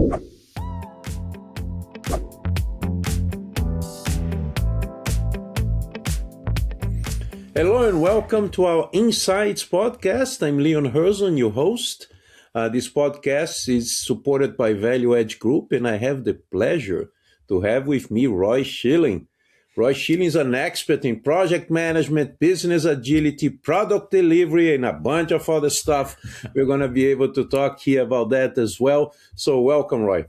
Hello and welcome to our Insights podcast. I'm Leon Herszon, your host. This podcast is supported by Value Edge Group, and I have the pleasure to have with me Roy Schilling. Roy Schilling is an expert in project management, business agility, product delivery, and a bunch of other stuff. We're going to be able to talk here about that as well. So welcome, Roy.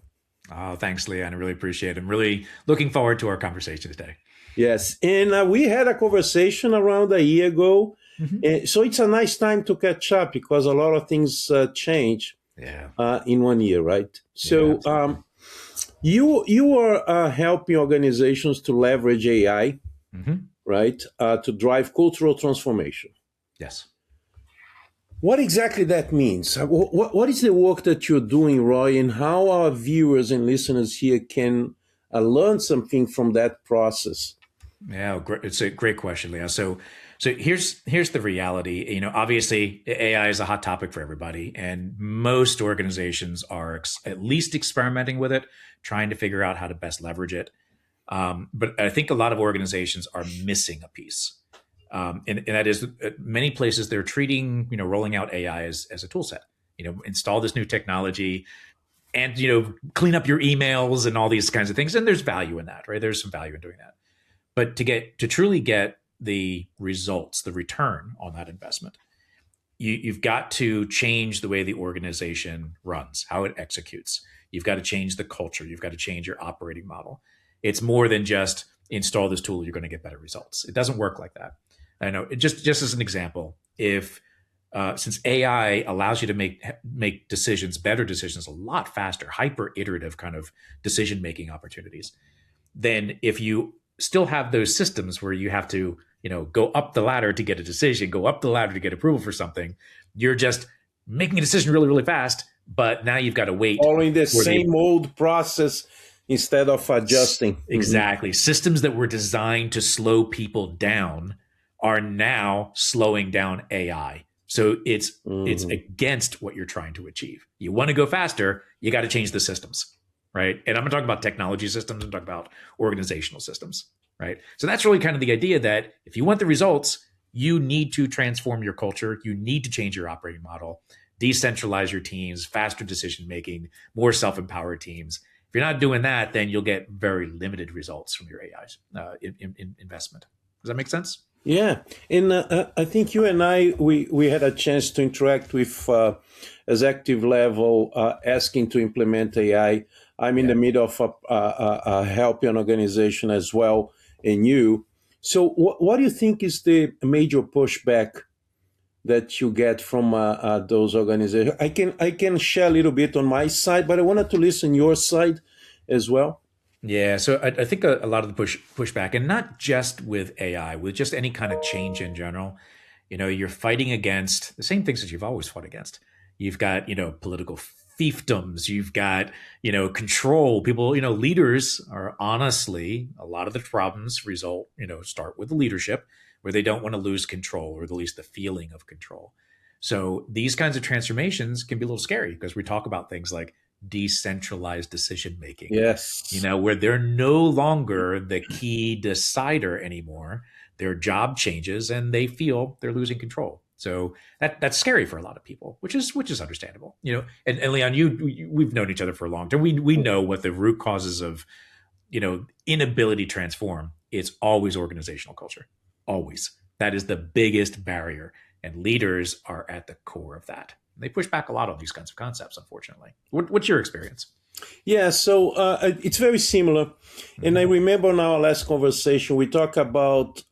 Oh, thanks, Leon. I really appreciate it. I'm really looking forward to our conversation today. Yes, and we had a conversation around a year ago. Mm-hmm. So it's a nice time to catch up because a lot of things change in 1 year, right? So you are helping organizations to leverage AI, right, to drive cultural transformation. Yes. What exactly that means? What is the work that you're doing, Roy, and how our viewers and listeners here can learn something from that process? Yeah, it's a great question, Leon. So here's the reality. You know, obviously AI is a hot topic for everybody, and most organizations are at least experimenting with it, trying to figure out how to best leverage it. But I think a lot of organizations are missing a piece, and that is many places they're treating rolling out AI as a tool set. Install this new technology, and clean up your emails and all these kinds of things. And there's value in that, right? There's some value in doing that. But to truly get the results, the return on that investment, you've got to change the way the organization runs, how it executes. You've got to change the culture. You've got to change your operating model. It's more than just install this tool, you're going to get better results. It doesn't work like that. I know. Just as an example, if since AI allows you to make decisions, better decisions, a lot faster, hyper iterative kind of decision making opportunities, then if you still have those systems where you have to go up the ladder to get a decision, go up the ladder to get approval for something, you're just making a decision really, really fast. But now you've got to wait. Following the same old process instead of adjusting. Exactly. Mm-hmm. Systems that were designed to slow people down are now slowing down AI. So it's against what you're trying to achieve. You want to go faster, you got to change the systems, right? And I'm going to talk about technology systems and talk about organizational systems, right? So that's really kind of the idea that if you want the results, you need to transform your culture. You need to change your operating model, decentralize your teams, faster decision-making, more self-empowered teams. If you're not doing that, then you'll get very limited results from your AI investment. Does that make sense? Yeah. And I think you and I, we had a chance to interact with executive level asking to implement AI. I'm in the middle of helping an organization as well, and you. So what do you think is the major pushback that you get from those organizations? I can share a little bit on my side, but I wanted to listen your side as well. Yeah, so I think a lot of the pushback, and not just with AI, with just any kind of change in general, you're fighting against the same things that you've always fought against. You've got, political fiefdoms, you've got, control. People, leaders are honestly, a lot of the problems start with the leadership where they don't want to lose control, or at least the feeling of control. So these kinds of transformations can be a little scary because we talk about things like decentralized decision making. Yes. Where they're no longer the key decider anymore. Their job changes and they feel they're losing control. So that's scary for a lot of people, which is understandable. And Leon, we've known each other for a long time. We know what the root causes of inability to transform. It's always organizational culture. Always. That is the biggest barrier. And leaders are at the core of that. They push back a lot on these kinds of concepts, unfortunately. What's your experience? Yeah, so it's very similar. And I remember in our last conversation, we talked about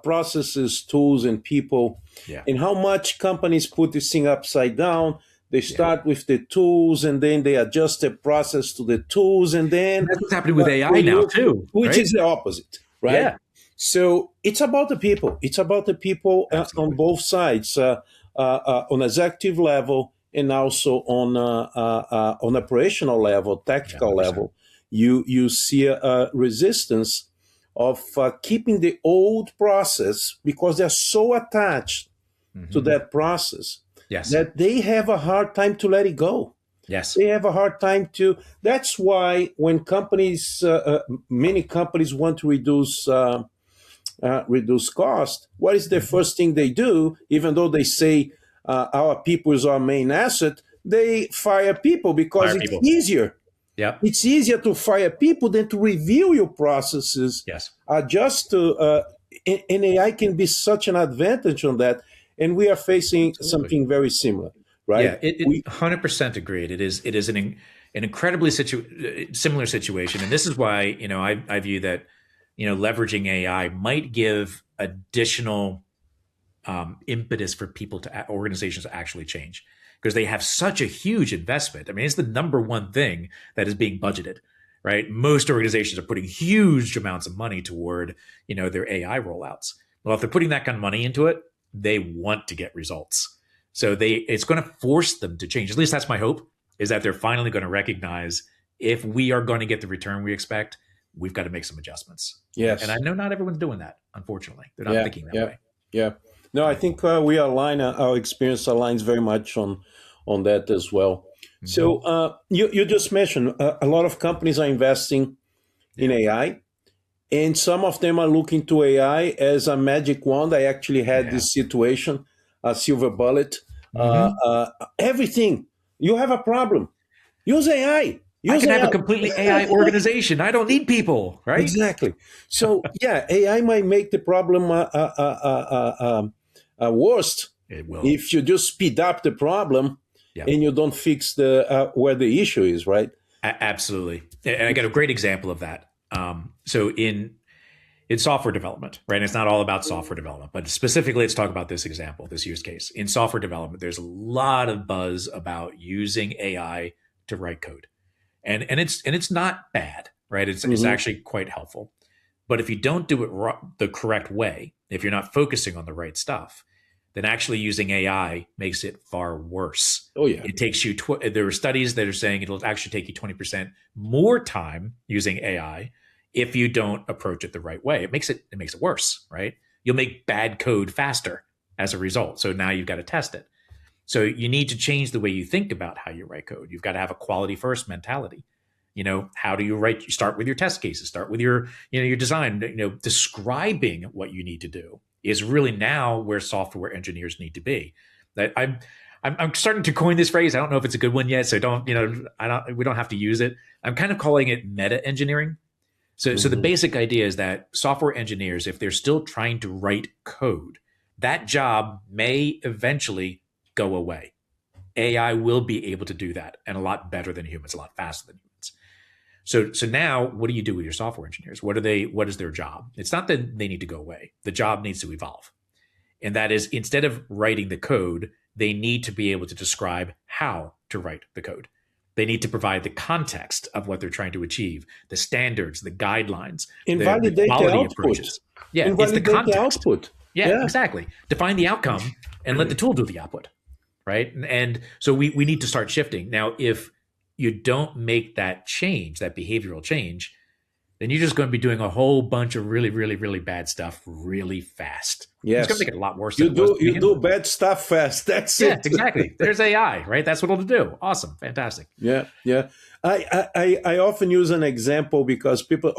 processes, tools, and people, and how much companies put this thing upside down. They start with the tools, and then they adjust their process to the tools, and then... That's what's happening with AI now, too. Which is the opposite, right? Yeah. So it's about the people. It's about the people on both sides. On executive level and also on operational level, tactical level, you see a resistance of keeping the old process because they're so attached to that process that they have a hard time to let it go. Yes. They have a hard time to. That's why when companies, many companies want to reduce cost, what is the first thing they do? Even though they say our people is our main asset, they fire people because Fire it's people. easier. Yep. It's easier to fire people than to review your processes, Yes. just to. And AI can be such an advantage on that, and we are facing Absolutely. something very similar, right? Yeah, it 100% agreed. It is an incredibly similar situation, and this is why I view that leveraging AI might give additional impetus for people organizations to actually change because they have such a huge investment. I mean, it's the number one thing that is being budgeted, right? Most organizations are putting huge amounts of money toward their AI rollouts. Well, if they're putting that kind of money into it, they want to get results. So it's going to force them to change. At least that's my hope, is that they're finally going to recognize if we are going to get the return we expect, we've got to make some adjustments. Yes. And I know not everyone's doing that, unfortunately. They're not thinking that way. Yeah. No, I think we align, our experience aligns very much on that as well. Mm-hmm. So you just mentioned a lot of companies are investing in AI, and some of them are looking to AI as a magic wand. I actually had this situation, a silver bullet. Everything, you have a problem, use AI. I can have a completely AI organization. I don't need people, right? Exactly. So yeah, AI might make the problem worst. It will. If you just speed up the problem and you don't fix where the issue is, right? Absolutely. And I got a great example of that. So in software development, right? And it's not all about software development, but specifically, let's talk about this example, this use case. In software development, there's a lot of buzz about using AI to write code. And it's not bad, right? It's actually quite helpful. But if you don't do it the correct way, if you're not focusing on the right stuff, then actually using AI makes it far worse. Oh yeah, it takes you. There are studies that are saying it'll actually take you 20% more time using AI if you don't approach it the right way. It makes it worse, right? You'll make bad code faster as a result. So now you've got to test it. So you need to change the way you think about how you write code. You've got to have a quality first mentality. How do you write? You start with your test cases, start with your design, describing what you need to do is really now where software engineers need to be. That I'm starting to coin this phrase. I don't know if it's a good one yet. So we don't have to use it. I'm kind of calling it meta engineering. So the basic idea is that software engineers, if they're still trying to write code, that job may eventually go away. AI will be able to do that, and a lot better than humans, a lot faster than humans. So now, what do you do with your software engineers? What is their job? It's not that they need to go away. The job needs to evolve. And that is, instead of writing the code, they need to be able to describe how to write the code. They need to provide the context of what they're trying to achieve, the standards, the guidelines, the quality approaches. Yeah, it's the context. Output. Yeah, exactly. Define the outcome and let the tool do the output, right? And so we need to start shifting. Now, if you don't make that change, that behavioral change, then you're just going to be doing a whole bunch of really, really, really bad stuff really fast. Yes. It's going to make it a lot worse. You do bad stuff fast. That's it. Yeah, exactly. There's AI, right? That's what it'll do. Awesome. Fantastic. Yeah. I often use an example because people,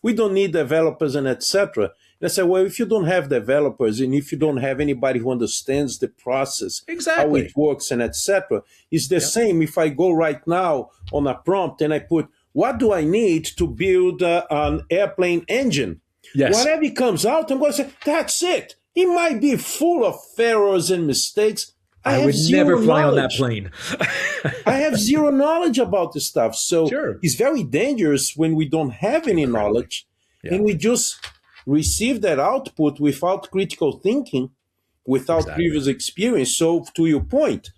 we don't need developers and etc. And I say, well, if you don't have developers and if you don't have anybody who understands the process, how it works and etc., it's the same if I go right now on a prompt and I put, what do I need to build an airplane engine? Yes. Whatever comes out, I'm going to say, that's it. It might be full of errors and mistakes. I would never fly on that plane. I have zero knowledge about this stuff. So it's very dangerous when we don't have any knowledge and we just receive that output without critical thinking, without previous experience. So to your point,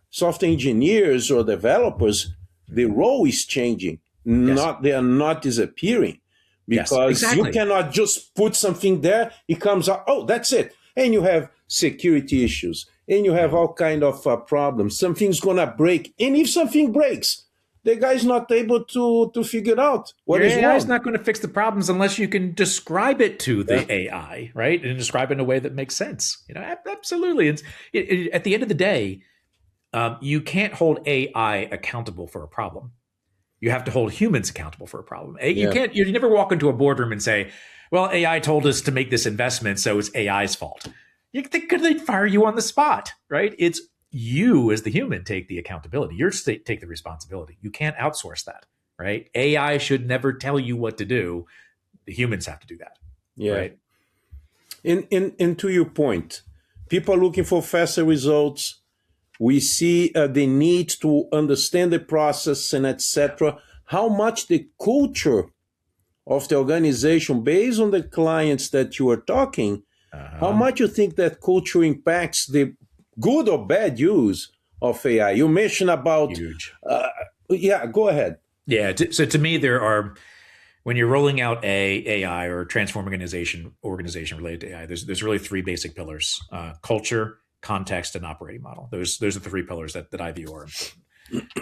software engineers or developers, the role is changing. They are not disappearing because you cannot just put something there. It comes out, that's it. And you have security issues and you have all kind of problems. Something's going to break. And if something breaks, the guy's not able to figure it out. Your AI is not going to fix the problems unless you can describe it to the AI, right? And describe it in a way that makes sense. Absolutely. At the end of the day, You can't hold AI accountable for a problem. You have to hold humans accountable for a problem. You Yeah. can't. You never walk into a boardroom and say, "Well, AI told us to make this investment, so it's AI's fault." They'd fire you on the spot, right? It's you as the human take the accountability. You take the responsibility. You can't outsource that, right? AI should never tell you what to do. The humans have to do that, Yeah. right? And to your point, people are looking for faster results. We see the need to understand the process and etc. How much the culture of the organization, based on the clients that you are talking, how much you think that culture impacts the good or bad use of AI? You mentioned about Huge. Yeah, go ahead. Yeah. So to me, there are, when you're rolling out AI or transforming organization related to AI, there's really three basic pillars: culture, context, and operating model. Those are the three pillars that I view are important.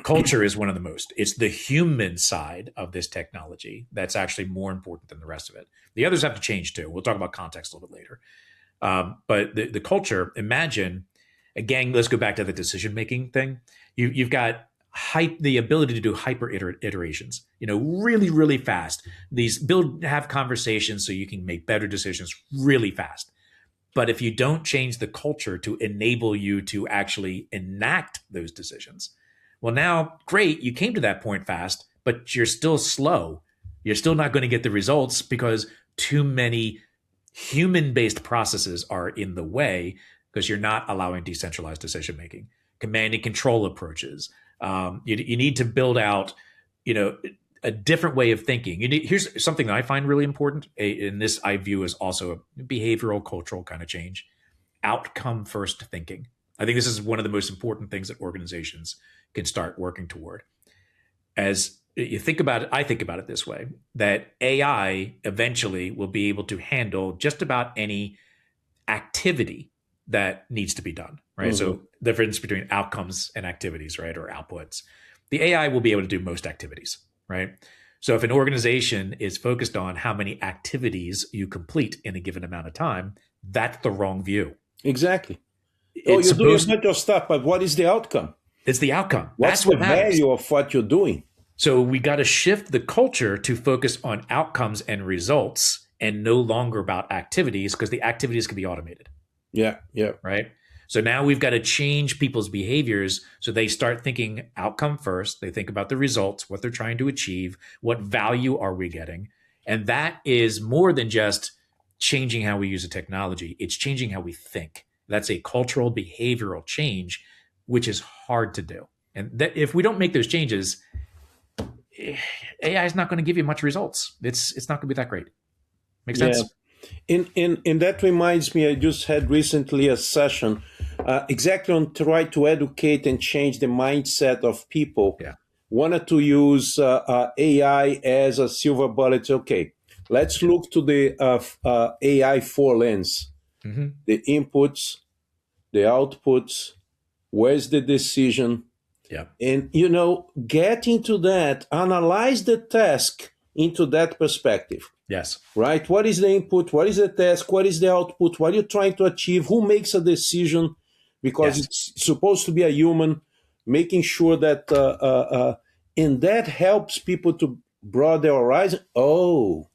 Culture is one of the most. It's the human side of this technology that's actually more important than the rest of it. The others have to change too. We'll talk about context a little bit later. But the culture, imagine, again, let's go back to the decision making thing. You've got the ability to do hyper iterations, really, really fast. Have conversations so you can make better decisions really fast. But if you don't change the culture to enable you to actually enact those decisions, well, now, great, you came to that point fast, but you're still slow. You're still not going to get the results because too many human-based processes are in the way, because you're not allowing decentralized decision making, command and control approaches. You need to build out, a different way of thinking. Here's something that I find really important, and this I view as also a behavioral, cultural kind of change: outcome first thinking. I think this is one of the most important things that organizations can start working toward. As you think about it, I think about it this way, that AI eventually will be able to handle just about any activity that needs to be done, right? So the difference between outcomes and activities, right, or outputs. The AI will be able to do most activities, right? So if an organization is focused on how many activities you complete in a given amount of time, that's the wrong view. Exactly. You're doing a bunch of stuff, but what is the outcome? It's the outcome. What's the value of what you're doing? So we got to shift the culture to focus on outcomes and results and no longer about activities, because the activities can be automated. Yeah. Right? So now we've got to change people's behaviors so they start thinking outcome first. They think about the results, what they're trying to achieve, what value are we getting? And that is more than just changing how we use a technology. It's changing how we think. That's a cultural behavioral change, which is hard to do. And that if we don't make those changes, AI is not going to give you much results. It's not going to be that great. Makes sense? And that reminds me, I just had recently a session exactly on try to educate and change the mindset of people. Yeah. Wanted to use AI as a silver bullet. Okay, let's look to the AI four lens. The inputs, the outputs, where's the decision? Yeah. And, get into that, analyze the task into that perspective. Yes. Right? What is the input? What is the task? What is the output? What are you trying to achieve? Who makes a decision? Because it's supposed to be a human, making sure that, and that helps people to broaden their horizon. Oh,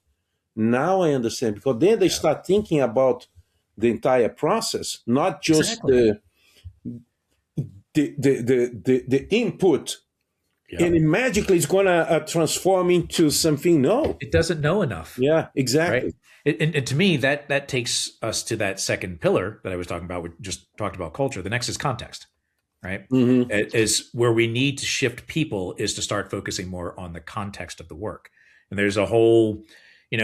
now I understand. Because then they start thinking about the entire process, not just the input. Yeah. And it magically is going to transform into something. No, it doesn't know enough. Yeah, exactly. Right? And to me, that takes us to that second pillar that I was talking about. We just talked about culture. The next is context, right? Is where we need to shift people is to start focusing more on the context of the work. And there's a whole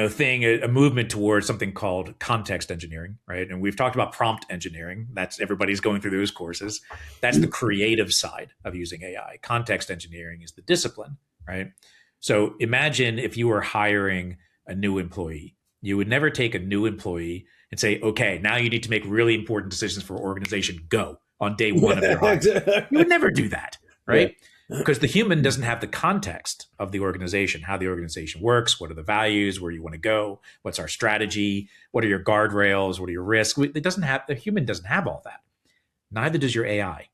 thing, a movement towards something called context engineering, right? And we've talked about prompt engineering. That's everybody's going through those courses. That's the creative side of using AI. Context engineering is the discipline, right? So imagine if you were hiring a new employee. You would never take a new employee and say, okay, now you need to make really important decisions for organization. Go on day one of their hire. You would never do that, right? Yeah. Because the human doesn't have the context of the organization, how the organization works, what are the values, where you want to go, what's our strategy, what are your guardrails, what are your risks. The human doesn't have all that. Neither does your AI.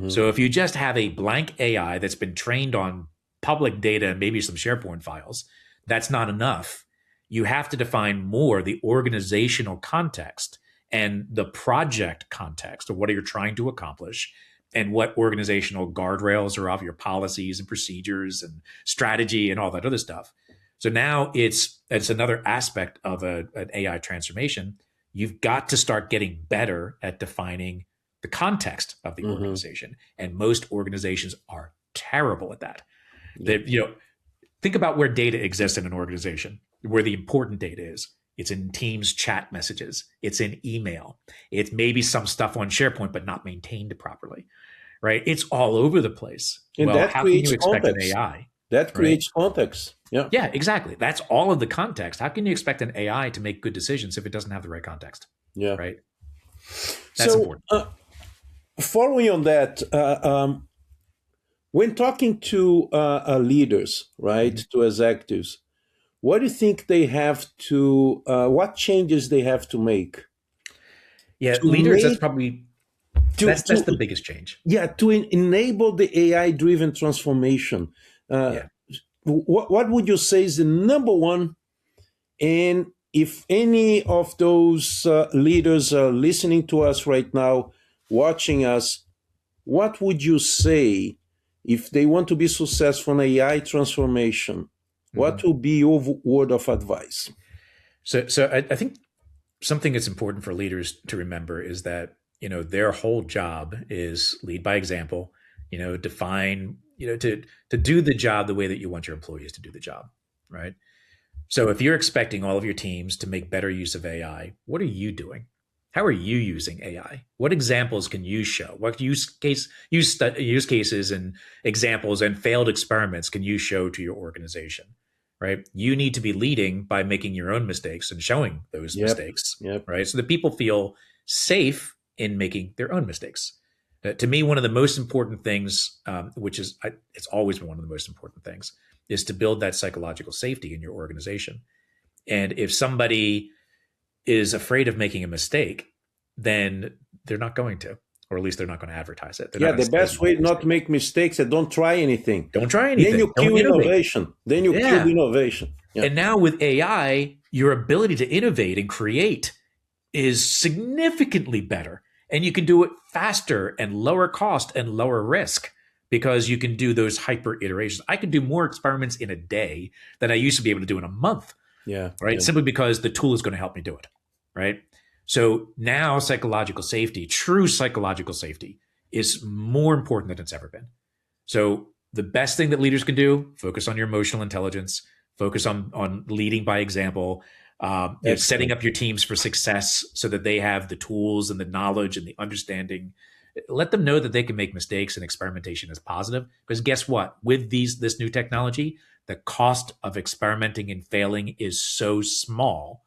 So if you just have a blank AI that's been trained on public data and maybe some SharePoint files, that's not enough. You have to define more the organizational context and the project context of what you're trying to accomplish and what organizational guardrails are of your policies and procedures and strategy and all that other stuff. So now it's another aspect of an AI transformation. You've got to start getting better at defining the context of the organization. And most organizations are terrible at that. Think about where data exists in an organization, where the important data is. It's in Teams chat messages. It's in email. It's maybe some stuff on SharePoint, but not maintained properly, right? It's all over the place. And well, that how can you expect context. an AI? That creates context. Yeah. Yeah, exactly. That's all of the context. How can you expect an AI to make good decisions if it doesn't have the right context? Yeah. Right. That's important. Following on that, when talking to leaders, right, to executives, what do you think they have to, what changes they have to make? Yeah, leaders, that's probably, that's the biggest change. Yeah, to enable the AI-driven transformation. What would you say is the number one? And if any of those leaders are listening to us right now, watching us, what would you say if they want to be successful in AI transformation? What will be your word of advice? So I think something that's important for leaders to remember is that, their whole job is lead by example, define, to do the job the way that you want your employees to do the job, right? So if you're expecting all of your teams to make better use of AI, what are you doing? How are you using AI? What examples can you show? What use cases and examples and failed experiments can you show to your organization? Right? You need to be leading by making your own mistakes and showing those mistakes, right? So that people feel safe in making their own mistakes. To me, one of the most important things, it's always been one of the most important things, is to build that psychological safety in your organization. And if somebody is afraid of making a mistake, then they're not going to, or at least they're not going to advertise it. The best way not to make mistakes is don't try anything. Don't try anything. Then you kill innovation. Then you kill innovation. Yeah. And now with AI, your ability to innovate and create is significantly better. And you can do it faster and lower cost and lower risk because you can do those hyper iterations. I can do more experiments in a day than I used to be able to do in a month. Yeah. Right. Yeah. Simply because the tool is going to help me do it. Right. So now true psychological safety is more important than it's ever been. So the best thing that leaders can do, focus on your emotional intelligence, focus on leading by example, setting up your teams for success so that they have the tools and the knowledge and the understanding. Let them know that they can make mistakes and experimentation is positive. Because guess what? With this new technology, the cost of experimenting and failing is so small,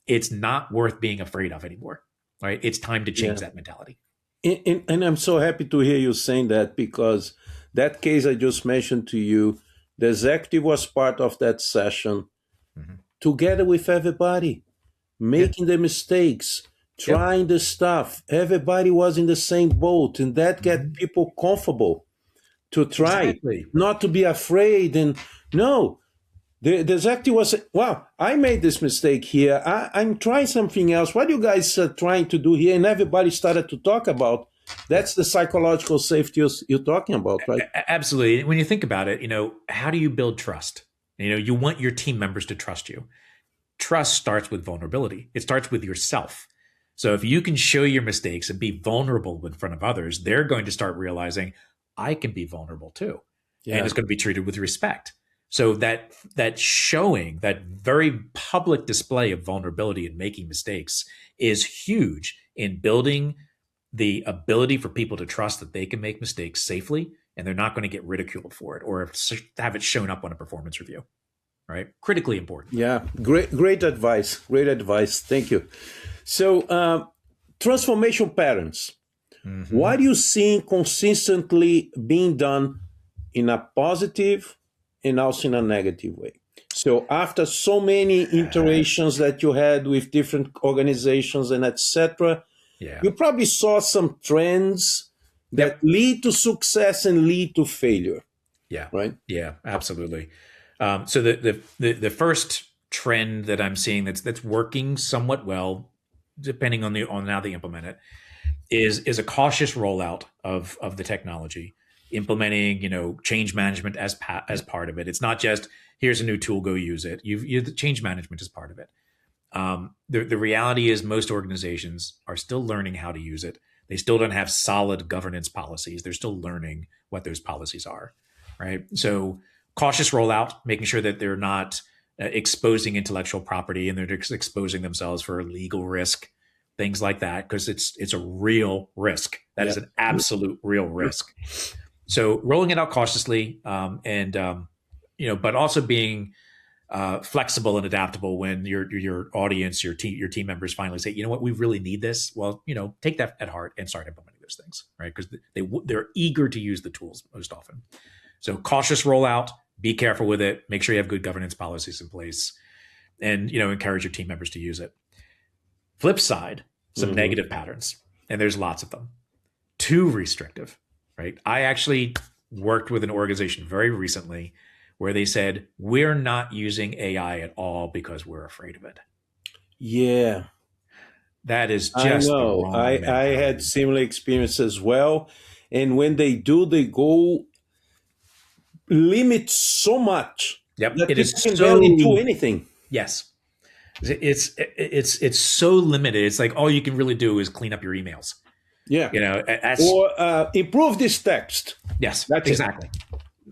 it's not worth being afraid of anymore. Right? It's time to change that mentality. And I'm so happy to hear you saying that, because that case I just mentioned to you, the executive was part of that session together with everybody, making the mistakes, trying the stuff. Everybody was in the same boat, and that get people comfortable to try, not to be afraid. And no, the executive was, wow, I made this mistake here. I'm trying something else. What are you guys trying to do here? And everybody started to talk about. That's the psychological safety you're talking about, right? Absolutely. When you think about it, how do you build trust? You want your team members to trust you. Trust starts with vulnerability. It starts with yourself. So if you can show your mistakes and be vulnerable in front of others, they're going to start realizing I can be vulnerable too. And it's going to be treated with respect. So that showing, that very public display of vulnerability and making mistakes is huge in building the ability for people to trust that they can make mistakes safely and they're not going to get ridiculed for it or have it shown up on a performance review, right? Critically important. Yeah, great advice. Great advice. Thank you. So transformation patterns. What are you seeing consistently being done in a positive and also in a negative way? So after so many iterations that you had with different organizations and etc., you probably saw some trends that lead to success and lead to failure. Yeah. Right. Yeah, absolutely. So the first trend that I'm seeing that's working somewhat well, depending on how they implement it, is a cautious rollout of the technology, implementing change management as part of it. It's not just here's a new tool, go use it. The change management is part of it. The reality is most organizations are still learning how to use it. They still don't have solid governance policies. They're still learning what those policies are, right? So cautious rollout, making sure that they're not exposing intellectual property and they're just exposing themselves for legal risk, things like that, because it's a real risk. That is an absolute real risk. So rolling it out cautiously, but also being flexible and adaptable when your audience, your team members finally say, you know what, we really need this. Well, take that at heart and start implementing those things, right? Because they're eager to use the tools most often. So cautious rollout, be careful with it, make sure you have good governance policies in place, and encourage your team members to use it. Flip side, some negative patterns, and there's lots of them. Too restrictive, right? I actually worked with an organization very recently where they said, we're not using AI at all because we're afraid of it. Yeah. That is just I know. I had similar experience as well. And when they do, they go limit so much that it is can barely do anything. Yes. It's so limited. It's like all you can really do is clean up your emails. Yeah. Or improve this text. Yes, that's exactly.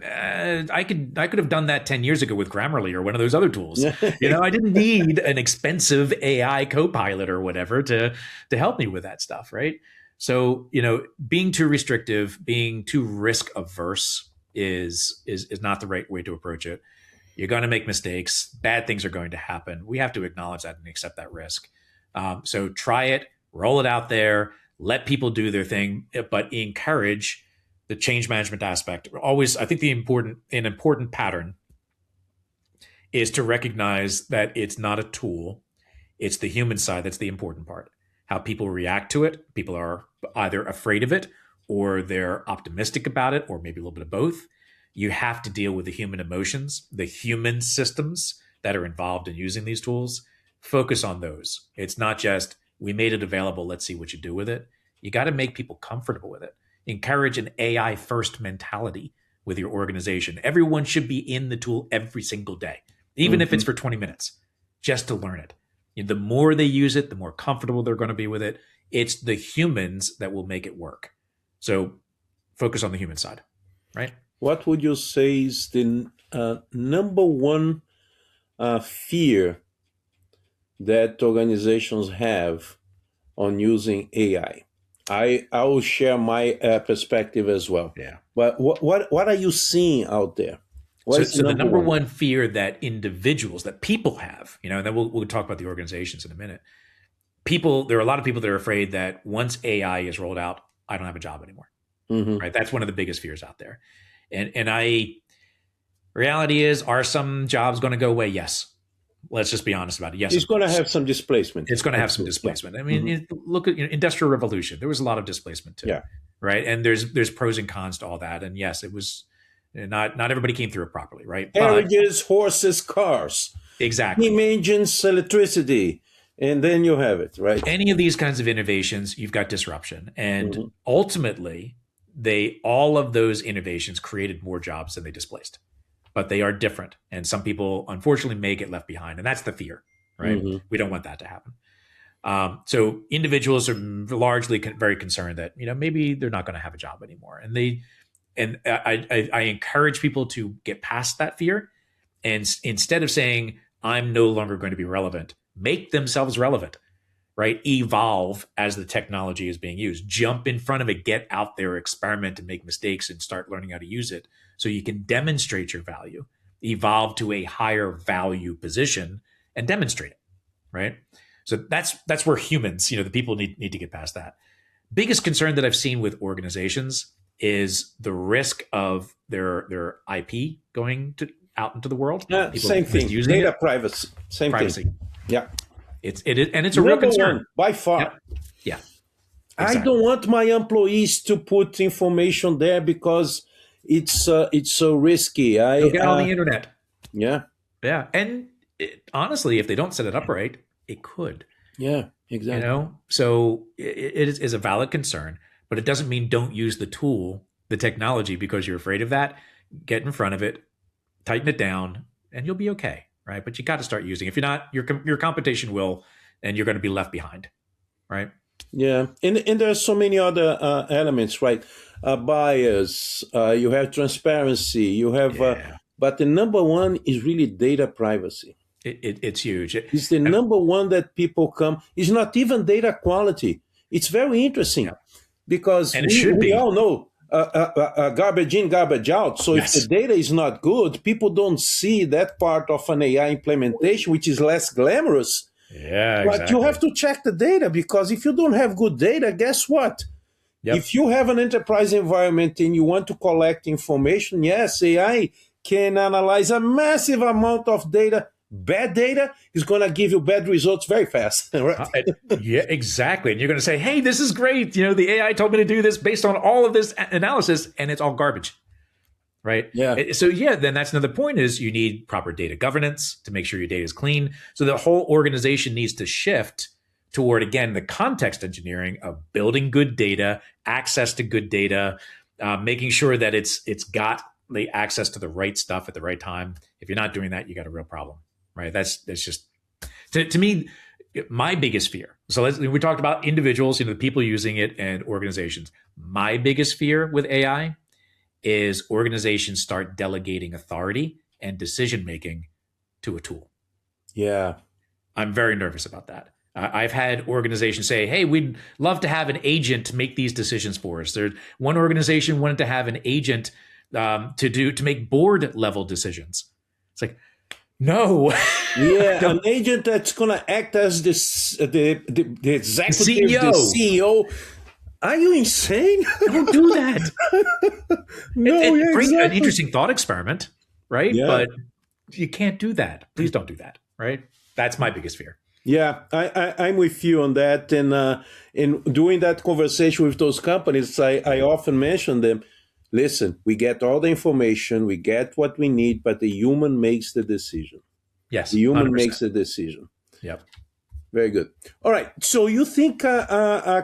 I could have done that 10 years ago with Grammarly or one of those other tools. I didn't need an expensive AI copilot or whatever to help me with that stuff, right? So, being too restrictive, being too risk averse is not the right way to approach it. You're going to make mistakes. Bad things are going to happen. We have to acknowledge that and accept that risk. So try it, roll it out there, let people do their thing, but encourage the change management aspect. Always, I think an important pattern is to recognize that it's not a tool. It's the human side that's the important part. How people react to it. People are either afraid of it or they're optimistic about it, or maybe a little bit of both. You have to deal with the human emotions, the human systems that are involved in using these tools. Focus on those. It's not just, we made it available, let's see what you do with it. You got to make people comfortable with it. Encourage an AI first mentality with your organization. Everyone should be in the tool every single day, even if it's for 20 minutes, just to learn it. The more they use it, the more comfortable they're going to be with it. It's the humans that will make it work. So focus on the human side, right? What would you say is the number one fear that organizations have on using AI? I will share my perspective as well. Yeah. But what are you seeing out there? So the number one fear that individuals, that people have, and then we'll talk about the organizations in a minute. There are a lot of people that are afraid that once AI is rolled out, I don't have a job anymore. Right? That's one of the biggest fears out there. Reality is, are some jobs going to go away? Yes. Let's just be honest about it. Yes, it's going to have some displacement. It's going to have some displacement. Yeah. I mean, look at Industrial Revolution. There was a lot of displacement too. Yeah. Right. And there's pros and cons to all that. And yes, it was not everybody came through it properly. Right. Carriages, horses, cars. Exactly. Steam engines, electricity. And then you have it, right? Any of these kinds of innovations, you've got disruption. And ultimately, all of those innovations created more jobs than they displaced. But they are different. And some people, unfortunately, may get left behind. And that's the fear, right? We don't want that to happen. So individuals are largely very concerned that, maybe they're not going to have a job anymore. And I encourage people to get past that fear. And instead of saying, I'm no longer going to be relevant, make themselves relevant, right? Evolve as the technology is being used. Jump in front of it, get out there, experiment and make mistakes and start learning how to use it so you can demonstrate your value, evolve to a higher value position and demonstrate it, right? So that's where humans, the people need to get past that. Biggest concern that I've seen with organizations is the risk of their IP going out into the world. Same thing. Data privacy. Same privacy. thing. Yeah. It's a real concern by far. Yeah. I don't Exactly. want my employees to put information there because it's so risky. Go get on the internet. Yeah, Yeah. And honestly, if they don't set it up right, it could. yeah, exactly. So it is a valid concern, but it doesn't mean don't use the tool, the technology, because you're afraid of that. Get in front of it, tighten it down, and you'll be okay, right? But you got to start using. If you're not, your competition will, and you're going to be left behind, right? Yeah, and there are so many other elements, right? Bias, you have transparency, you have, Yeah, but the number one is really data privacy. it's huge. It's the And, number one that people come. It's not even data quality. It's very yeah, interesting because and it we, should we be. all know garbage in, garbage out. So if the Yes. data is not good, people don't see that part of an AI implementation, which is less glamorous. Yeah, But you have exactly. to check the data because if you don't have good data, guess what? Yep. If you have an enterprise environment and you want to collect information, yes, AI can analyze a massive amount of data. Bad data is going to give you bad results very fast, right? Yeah, exactly. And you're going to say, "Hey, this is great. The AI told me to do this based on all of this analysis, and it's all garbage." Right. Yeah, So yeah, then that's another point is you need proper data governance to make sure your data is clean. So the whole organization needs to shift toward, again, the context engineering of building good data, access to good data, making sure that it's got the access to the right stuff at the right time. If you're not doing that, you got a real problem, right? That's just to me my biggest fear. So we talked about individuals, the people using it, and organizations. My biggest fear with AI is organizations start delegating authority and decision making to a tool. yeah. I'm very nervous about that. I've had organizations say, "Hey, we'd love to have an agent to make these decisions for us." There's one organization wanted to have an agent to make board level decisions. It's like, no, Yeah, don't. an agent that's going to act as the The executive, the CEO, CEO. Are you insane? don't do that. No, yeah, Great, an exactly. interesting thought experiment, right? Yeah. But you can't do that. Please don't do that, right? That's my biggest fear. Yeah, I'm with you on that. And in doing that conversation with those companies, I often mention them. Listen, we get all the information, we get what we need, but the human makes the decision. The Yes, human 100%. makes the decision. Yep. Very good. All right. So you think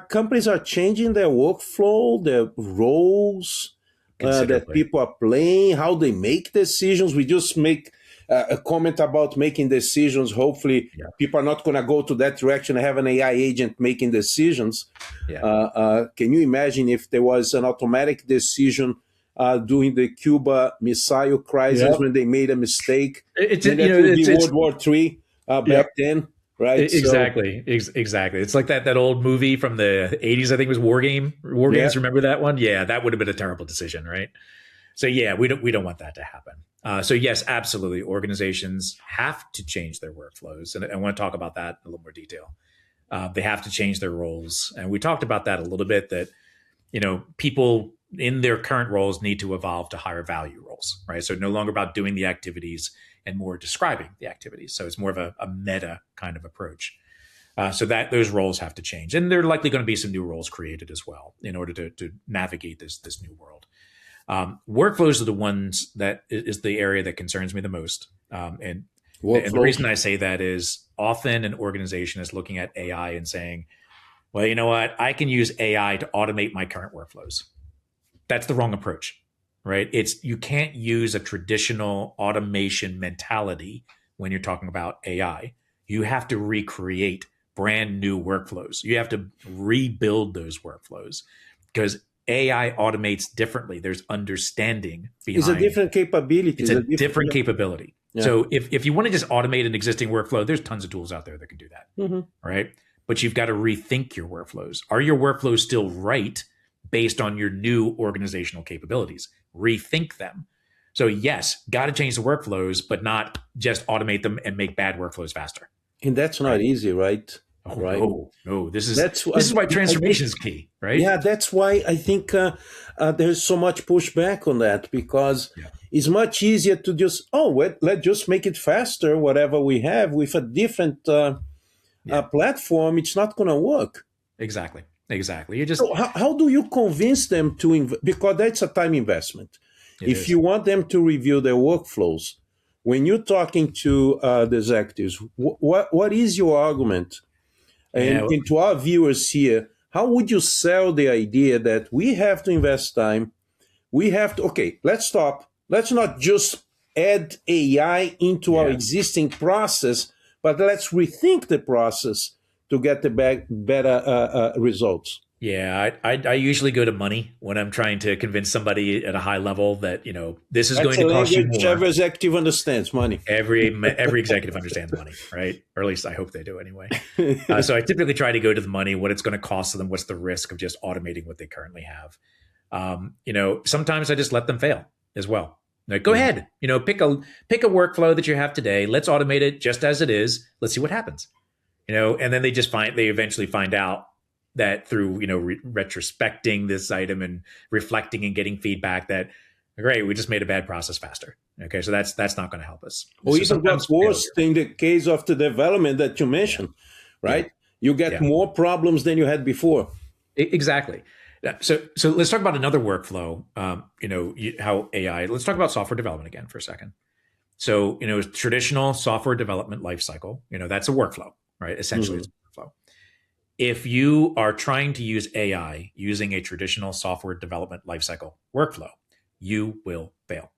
companies are changing their workflow, their roles that Considerably. people are playing, how they make decisions? We just make a comment about making decisions. Hopefully, Yeah. people are not going to go to that direction and have an AI agent making decisions. Yeah. Can you imagine if there was an automatic decision during the Cuba Missile Crisis Yep. when they made a mistake? It's Then that would be it's World War III back yep. then, right? So, Exactly. Exactly. It's like that old movie from the 80s, I think it was War Game. War yeah. Games, remember that one? Yeah, that would have been a terrible decision, right? So yeah, we don't want that to happen. So yes, absolutely. Organizations have to change their workflows, and I want to talk about that in a little more detail. They have to change their roles, and we talked about that a little bit. That people in their current roles need to evolve to higher value roles, right? So no longer about doing the activities and more describing the activities. So it's more of a meta kind of approach. So that those roles have to change, and there are likely going to be some new roles created as well in order to navigate this new world. Workflows are the ones that is the area that concerns me the most. And the Workflows. reason I say that is often an organization is looking at AI and saying, well, you know what? I can use AI to automate my current workflows. That's the wrong approach, right? You can't use a traditional automation mentality when you're talking about AI. You have to recreate brand new workflows. You have to rebuild those workflows because AI automates differently. There's understanding It's a behind. different capability. It's It's a a different. different capability. Yeah. So if you want to just automate an existing workflow, there's tons of tools out there that can do that, Mhm. right? But you've got to rethink your workflows. Are your workflows still right based on your new organizational capabilities? Rethink them. So yes, got to change the workflows, but not just automate them and make bad workflows faster, And that's not right? easy, right? Oh Right. no. This is That's this is why I think. transformation is key, right? Yeah, that's why I think there's so much pushback on that because Yeah. it's much easier to just let's just make it faster. Whatever we have with a different Yeah. platform, it's not going to work. Exactly. exactly. You just So how do you convince them to because that's a time investment. it If is. you want them to review their workflows, when you're talking to the executives, what is your argument? Yeah, And to our viewers here, how would you sell the idea that we have to invest time? We have to, okay, let's stop. Let's not just add AI into our yeah. existing process, but let's rethink the process to get the better results. Yeah, I usually go to money when I'm trying to convince somebody at a high level that, this is That's going a to cost you language more. every executive understands, money. Every executive understands money, right? Or at least I hope they do anyway. So I typically try to go to the money, what it's going to cost them, what's the risk of just automating what they currently have. Sometimes I just let them fail as well. Like, go ahead, pick a workflow that you have today. Let's automate it just as it is. Let's see what happens. And then they eventually find out that through retrospecting this item and reflecting and getting feedback that, great, we just made a bad process faster. Okay, so that's not going to help us. Or So even what's worse in the case of the development that you mentioned, right? Yeah. You get more problems than you had before. Exactly. So let's talk about another workflow. How AI. Let's talk about software development again for a second. So traditional software development lifecycle. That's a workflow, right? Essentially, it's a workflow. If you are trying to use AI using a traditional software development lifecycle workflow, you will fail.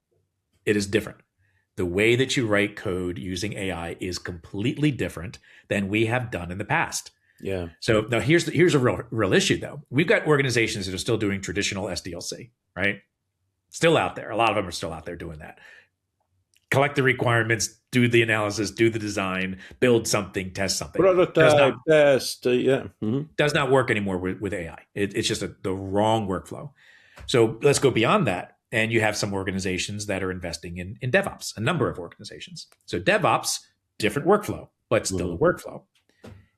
It is different. The way that you write code using AI is completely different than we have done in the past. Yeah. So now here's a real issue though. We've got organizations that are still doing traditional SDLC, right? Still out there. A lot of them are still out there doing that. Collect the requirements, do the analysis, do the design, build something, test something. Prototype, test, yeah. Does not work anymore with AI. It's just the wrong workflow. So let's go beyond that. And you have some organizations that are investing in DevOps, a number of organizations. So DevOps, different workflow, but still a workflow.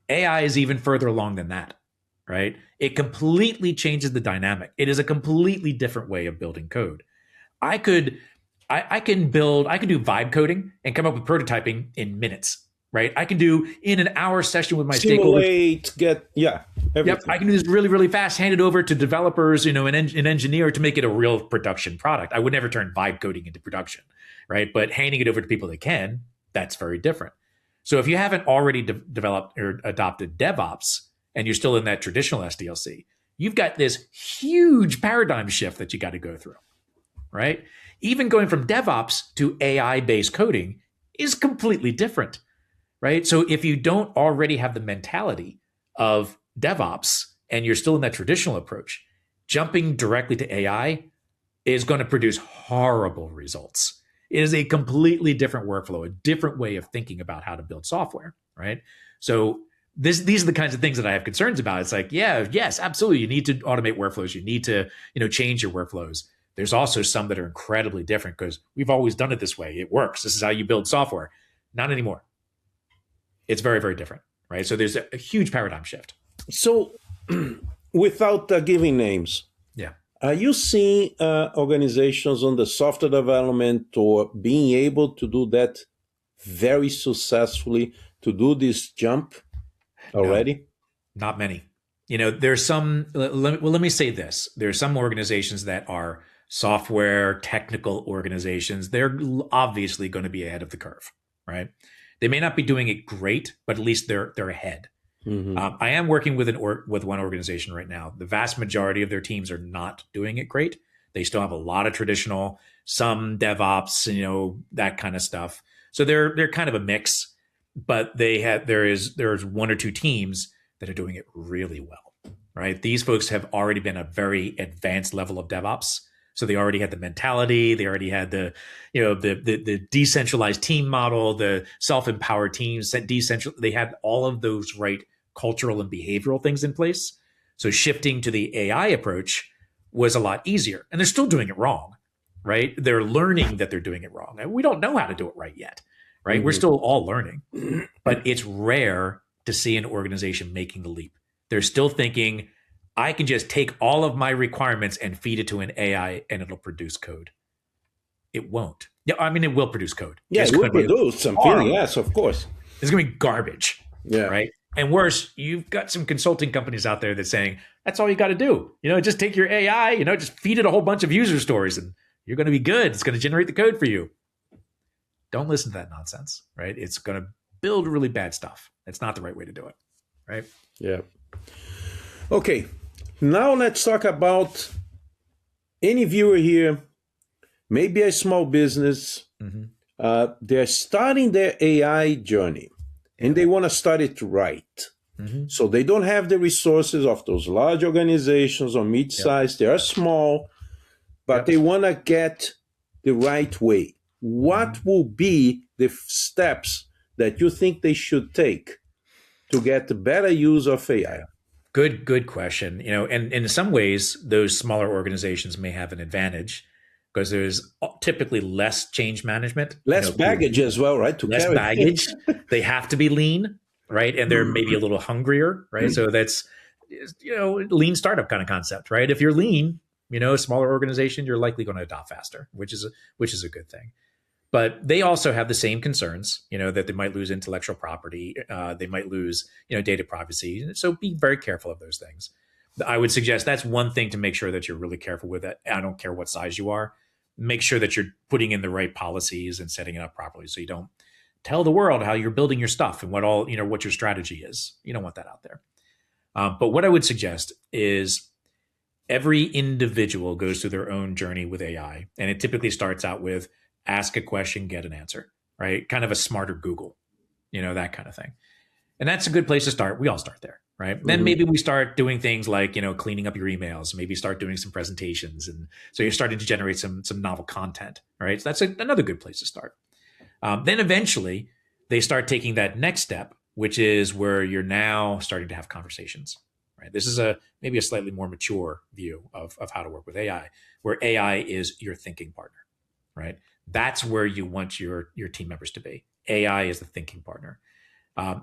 AI is even further along than that, right? It completely changes the dynamic. It is a completely different way of building code. I can do vibe coding and come up with prototyping in minutes, right? I can do in an hour session with my Simulate, stakeholders. everything. Yep, I can do this really, really fast, hand it over to developers, an engineer to make it a real production product. I would never turn vibe coding into production, right? But handing it over to people that can, that's very different. So if you haven't already developed or adopted DevOps and you're still in that traditional SDLC, you've got this huge paradigm shift that you got to go through, right? Even going from DevOps to AI-based coding is completely different, right? So if you don't already have the mentality of DevOps and you're still in that traditional approach, jumping directly to AI is going to produce horrible results. It is a completely different workflow, a different way of thinking about how to build software, right? So these are the kinds of things that I have concerns about. It's like, yes, absolutely. You need to automate workflows. You need to, change your workflows. There's also some that are incredibly different because we've always done it this way. It works. This is how you build software. Not anymore. It's very, very different, right? So there's a huge paradigm shift. So without giving names, Yeah. are you seeing organizations on the software development or being able to do that very successfully, to do this jump already? No, not many. There's some, let me say this. There's some organizations that are software technical organizations. They're obviously going to be ahead of the curve, right? They may not be doing it great, but at least they're ahead. I am working with one organization right now. The vast majority of their teams are not doing it great. They still have a lot of traditional, some DevOps, that kind of stuff. So they're kind of a mix, but there's one or two teams that are doing it really well, right? These folks have already been a very advanced level of DevOps. So they already had the mentality, they already had the decentralized team model, the self-empowered teams, they had all of those right cultural and behavioral things in place. So shifting to the AI approach was a lot easier. And they're still doing it wrong, right? They're learning that they're doing it wrong. And we don't know how to do it right yet, right? We're still all learning. But it's rare to see an organization making the leap. They're still thinking, I can just take all of my requirements and feed it to an AI and it'll produce code. It won't. Yeah, I mean, it will produce code. Yeah, it will produce something. Yes, of course. It's going to be garbage, right? And worse, you've got some consulting companies out there that's saying, that's all you got to do. Just take your AI, just feed it a whole bunch of user stories and you're going to be good. It's going to generate the code for you. Don't listen to that nonsense, right? It's going to build really bad stuff. It's not the right way to do it, right? Yeah. Okay. Now let's talk about any viewer here, maybe a small business. They're starting their AI journey and they want to start it right. So they don't have the resources of those large organizations or mid-sized. They are small, but they want to get the right way. What will be the steps that you think they should take to get the better use of AI? Good question. And in some ways, those smaller organizations may have an advantage because there's typically less change management, less baggage as well, right? Less baggage. They have to be lean, right? And they're maybe a little hungrier, right? So that's lean startup kind of concept, right? If you're lean, a smaller organization, you're likely going to adopt faster, which is a good thing. But they also have the same concerns, that they might lose intellectual property, they might lose, data privacy. So be very careful of those things. I would suggest that's one thing to make sure that you're really careful with it. I don't care what size you are. Make sure that you're putting in the right policies and setting it up properly, so you don't tell the world how you're building your stuff and what your strategy is. You don't want that out there. But what I would suggest is every individual goes through their own journey with AI, and it typically starts out with ask a question, get an answer, right? Kind of a smarter Google, that kind of thing. And that's a good place to start. We all start there, right? Then maybe we start doing things like, cleaning up your emails, maybe start doing some presentations. And so you're starting to generate some novel content, right? So that's another good place to start. Then eventually they start taking that next step, which is where you're now starting to have conversations, right? This is maybe a slightly more mature view of how to work with AI, where AI is your thinking partner, right? That's where you want your team members to be. AI is the thinking partner.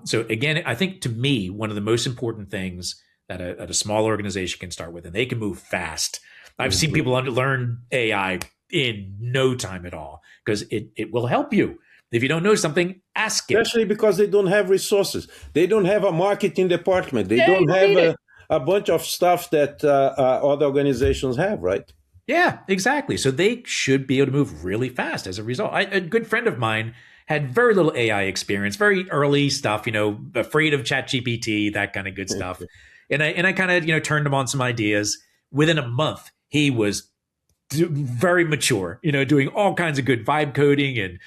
So again, I think to me, one of the most important things that a small organization can start with, and they can move fast. I've seen people learn AI in no time at all because it will help you. If you don't know something, ask it. Especially because they don't have resources. They don't have a marketing department. They don't have a bunch of stuff that other organizations have, right? Yeah, exactly. So they should be able to move really fast as a result. A good friend of mine had very little AI experience, very early stuff, afraid of ChatGPT, that kind of good stuff. And I kind of, turned him on some ideas. Within a month, he was very mature, doing all kinds of good vibe coding and,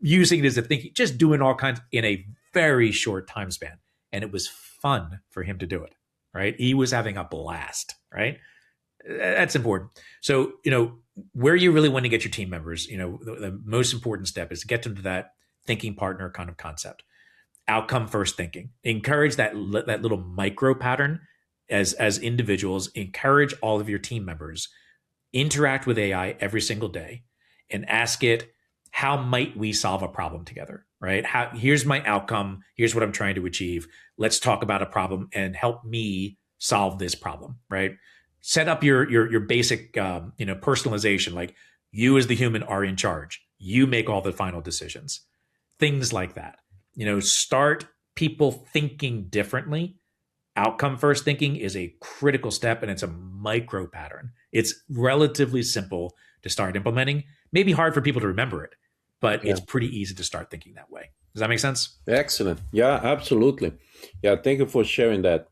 using it as a thinking, just doing all kinds in a very short time span. And it was fun for him to do it, right? He was having a blast, right? That's important. So, where you really want to get your team members, the most important step is to get them to that thinking partner kind of concept. Outcome first thinking. Encourage that little micro pattern as individuals. Encourage all of your team members. Interact with AI every single day and ask it, how might we solve a problem together, right? Here's my outcome. Here's what I'm trying to achieve. Let's talk about a problem and help me solve this problem, right? Set up your basic, personalization, like you as the human are in charge. You make all the final decisions. Things like that. Start people thinking differently. Outcome first thinking is a critical step, and it's a micro pattern. It's relatively simple to start implementing. Maybe hard for people to remember it, but it's pretty easy to start thinking that way. Does that make sense? Excellent. Yeah, absolutely. Yeah, thank you for sharing that.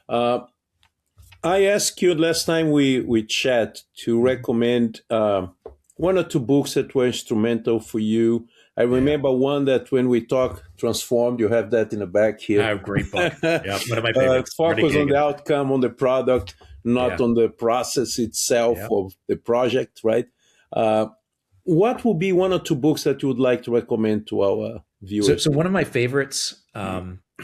I asked you last time we chat to recommend one or two books that were instrumental for you. I remember one that when we talk transformed, you have that in the back here. I have a great book. Yeah, one of my favorites. Focus on the outcome, on the product, not on the process itself of the project, right? What would be one or two books that you would like to recommend to our viewers? So one of my favorites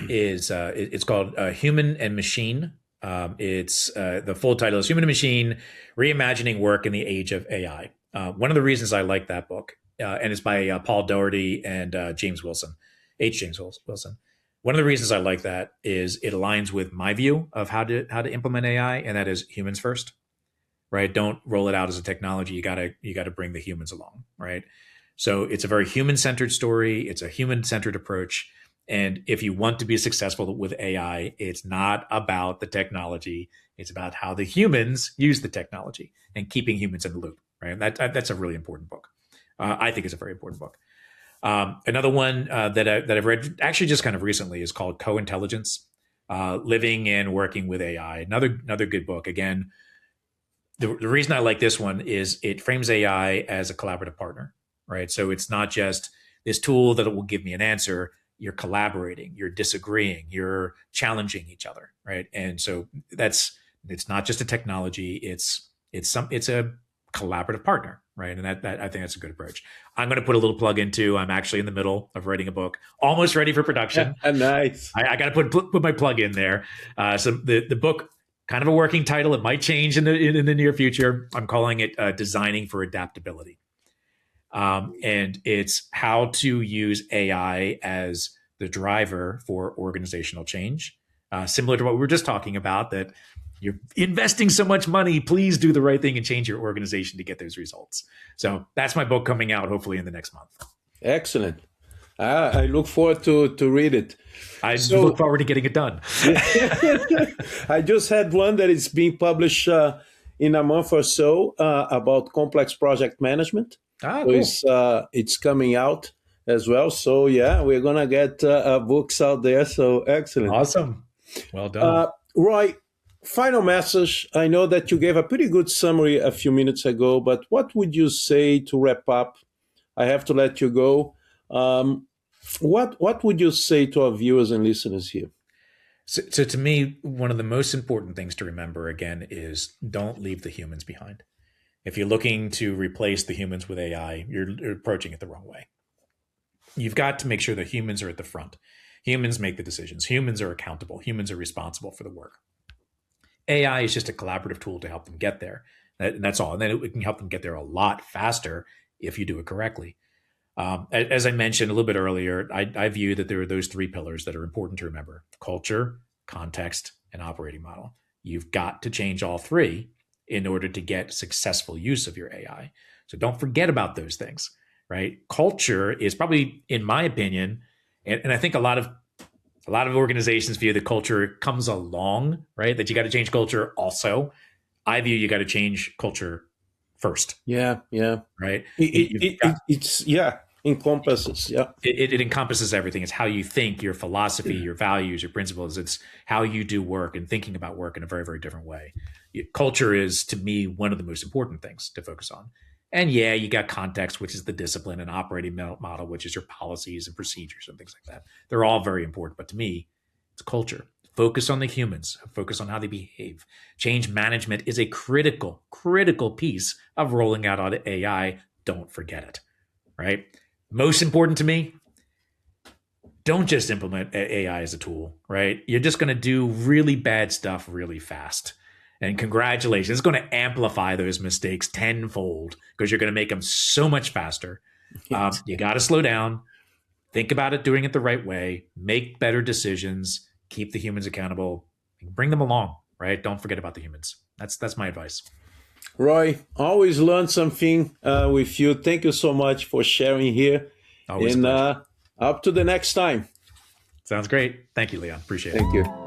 is it's called Human and Machine. It's the full title is Human and Machine: Reimagining Work in the Age of AI. One of the reasons I like that book, and it's by Paul Doherty and James Wilson, James Wilson. One of the reasons I like that is it aligns with my view of how to implement AI, and that is humans first, right? Don't roll it out as a technology. You gotta bring the humans along, right? So it's a very human-centered story. It's a human-centered approach. And if you want to be successful with AI, it's not about the technology. It's about how the humans use the technology and keeping humans in the loop, right? And that's a really important book. I think it's a very important book. Another one that I've read actually just kind of recently is called Co-Intelligence, Living and Working with AI. Another good book. Again, the reason I like this one is it frames AI as a collaborative partner, right? So it's not just this tool that will give me an answer. You're collaborating, you're disagreeing, you're challenging each other, right? And so it's not just a technology. It's a collaborative partner, right? And that I think that's a good approach. I'm going to put a little plug into. I'm actually in the middle of writing a book, almost ready for production. Nice. I got to put my plug in there. So the book, kind of a working title. It might change in the near future. I'm calling it Designing for Adaptability. And it's how to use AI as the driver for organizational change. Similar to what we were just talking about, that you're investing so much money, please do the right thing and change your organization to get those results. So that's my book coming out hopefully in the next month. Excellent. I look forward to read it. I look forward to getting it done. I just had one that is being published in a month or so about complex project management. Cool. So it's coming out as well. So yeah, we're gonna get books out there. So excellent. Awesome. Well done. Roy, final message. I know that you gave a pretty good summary a few minutes ago, but what would you say to wrap up? I have to let you go. What would you say to our viewers and listeners here? So to me, one of the most important things to remember, again, is don't leave the humans behind. If you're looking to replace the humans with AI, you're approaching it the wrong way. You've got to make sure that humans are at the front. Humans make the decisions. Humans are accountable. Humans are responsible for the work. AI is just a collaborative tool to help them get there. That's all. And then it can help them get there a lot faster if you do it correctly. As I mentioned a little bit earlier, I view that there are those three pillars that are important to remember: culture, context, and operating model. You've got to change all three in order to get successful use of your AI. So don't forget about those things, right? Culture is probably, in my opinion, and I think a lot of organizations view that culture comes along, right? That you got to change culture also. I view you got to change culture first. Yeah. Right? It's encompasses. Yeah. It encompasses everything. It's how you think, your philosophy, your values, your principles. It's how you do work and thinking about work in a very, very different way. Culture is, to me, one of the most important things to focus on. And yeah, you got context, which is the discipline, and operating model, which is your policies and procedures and things like that. They're all very important. But to me, it's culture. Focus on the humans. Focus on how they behave. Change management is a critical piece of rolling out AI. Don't forget it, right? Most important to me, don't just implement AI as a tool, right? You're just going to do really bad stuff really fast. And congratulations, it's going to amplify those mistakes tenfold because you're going to make them so much faster. You got to slow down, think about it, doing it the right way, make better decisions, keep the humans accountable, bring them along, right? Don't forget about the humans. That's my advice. Roy, always learn something with you. Thank you so much for sharing here. Always and up to the next time. Sounds great. Thank you, Leon. Appreciate it. Thank you.